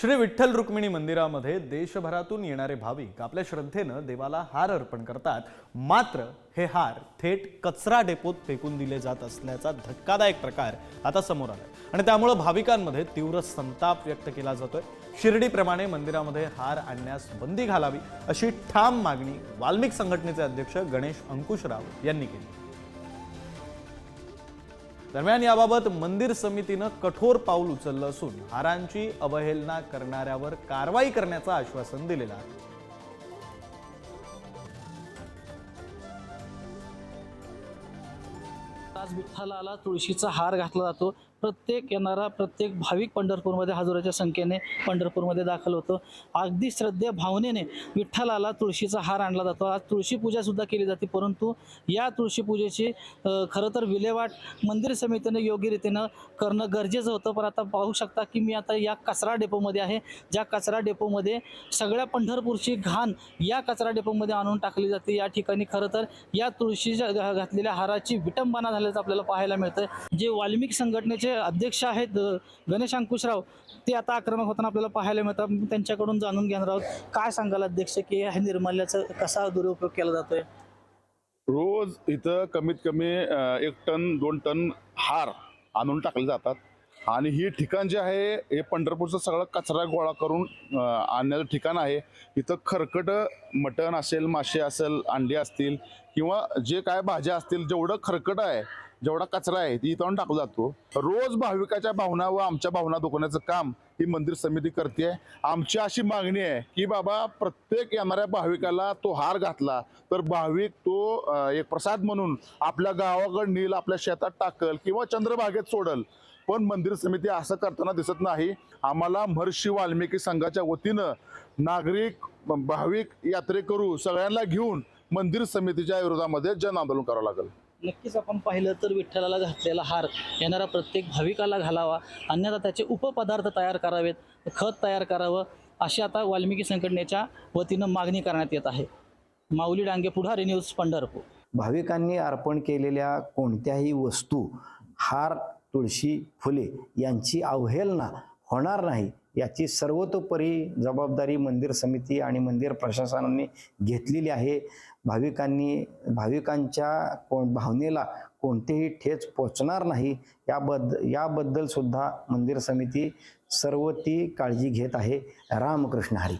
श्री विठ्ठल रुक्मिणी मंदिरामध्ये देशभरातून येणारे भाविक आपल्या श्रद्धेनं देवाला हार अर्पण करतात। मात्र हे हार थेट कचरा डेपोत फेकून दिले जात असल्याचा धक्कादायक प्रकार आता समोर आलाय आणि त्यामुळे भाविकांमध्ये तीव्र संताप व्यक्त केला जातोय। शिर्डीप्रमाणे मंदिरामध्ये हार आणण्यास बंदी घालावी अशी ठाम मागणी वाल्मिक संघटनेचे अध्यक्ष गणेश अंकुशराव यांनी केली। दरम्यान याबाबत मंदिर समितीने कठोर पाऊल उचललं असून हारांची अवहेलना करणाऱ्यावर कारवाई करण्याचं आश्वासन दिलेलं आहे। आज विठ्ठलाला तुळशीचा हार घातला जातो। प्रत्येक येणारा प्रत्येक भाविक पंढरपूरमध्ये हजारोच्या संख्येने पंढरपूरमध्ये दाखल होतो। अगदी श्रद्धे भावनेने विठ्ठलाला तुळशीचा हार आणला जातो। आज तुळशी पूजा सुद्धा केली जाते, परंतु या तुळशी पूजेची खरं तर विल्हेवाट मंदिर समितीने योग्य रीतीने करणं गरजेचं होतं। पण आता पाहू शकता की मी आता या कचरा डेपोमध्ये आहे, ज्या कचरा डेपोमध्ये सगळ्या पंढरपूरची घाण या कचरा डेपोमध्ये आणून टाकली जाते। या ठिकाणी खरं तर या तुळशीच्या घातलेल्या हाराची विटंबना झाल्याचं आपल्याला पाहायला मिळतं। जे वाल्मिक संघटनेचे अध्यक्ष आहेत गणेश अंकुशराव, ते आता आक्रमक होताना आपल्याला पाहायला मिळतात। त्यांच्याकडून जाणून घेणार आहोत, काय सांगाल अध्यक्ष की ह्या निर्माल्याचा कसा दुरुपयोग केला जातोय? रोज इथं कमीत कमी 1 टन 2 टन हार आणून टाकले जातात आणि ही ठिकाण जे आहे हे पंढरपूरचा सगळा कचरा गोळा करून आणण्याचं ठिकाण आहे। इथं खरकट मटण असेल, मासे असेल, अंडे असतील किंवा जे काय भाज्या असतील, जेवढं खरकट आहे, जेवढा कचरा आहे ती इथून टाकला जातो। रोज भाविकाच्या भावना व आमच्या भावना दुखवण्याचं काम ही मंदिर समिती करते। आमची अशी मागणी आहे की बाबा प्रत्येक येणाऱ्या भाविकाला तो हार घातला तर भाविक तो एक प्रसाद म्हणून आपल्या गावाकडे नेईल, आपल्या शेतात टाकल किंवा चंद्रभागेत सोडल। पण मंदिर समिती असं करताना दिसत नाही। आम्हाला महर्षी वाल्मिकी संघाच्या वतीनं नागरिक, भाविक, यात्रेकरू सगळ्यांना घेऊन मंदिर समितीच्या विरोधामध्ये जन आंदोलन करावं लागेल। नक्कीच आपण पाहिलं तर विठ्ठलाला घातलेला हार येणारा प्रत्येक भाविकाला घालावा, अन्यथा त्याचे उपपदार्थ तयार करावेत, खत तयार करावं, अशी आता वाल्मिकी संघटनेच्या वतीनं मागणी करण्यात येत आहे। माऊली डांगे, पुढारी न्यूज, पंढरपूर। भाविकांनी अर्पण केलेल्या कोणत्याही वस्तू, हार, तुळशी, फुले यांची अवहेलना होणार नाही याची सर्वतोपरी जबाबदारी मंदिर समिती आणि मंदिर प्रशासनाने घेतलेली आहे। भाविकांच्या भावनेला कोणतेही ठेच पोचणार नाही याबद्दल सुद्धा मंदिर समिती सर्व ती काळजी घेत आहे। रामकृष्ण हरी।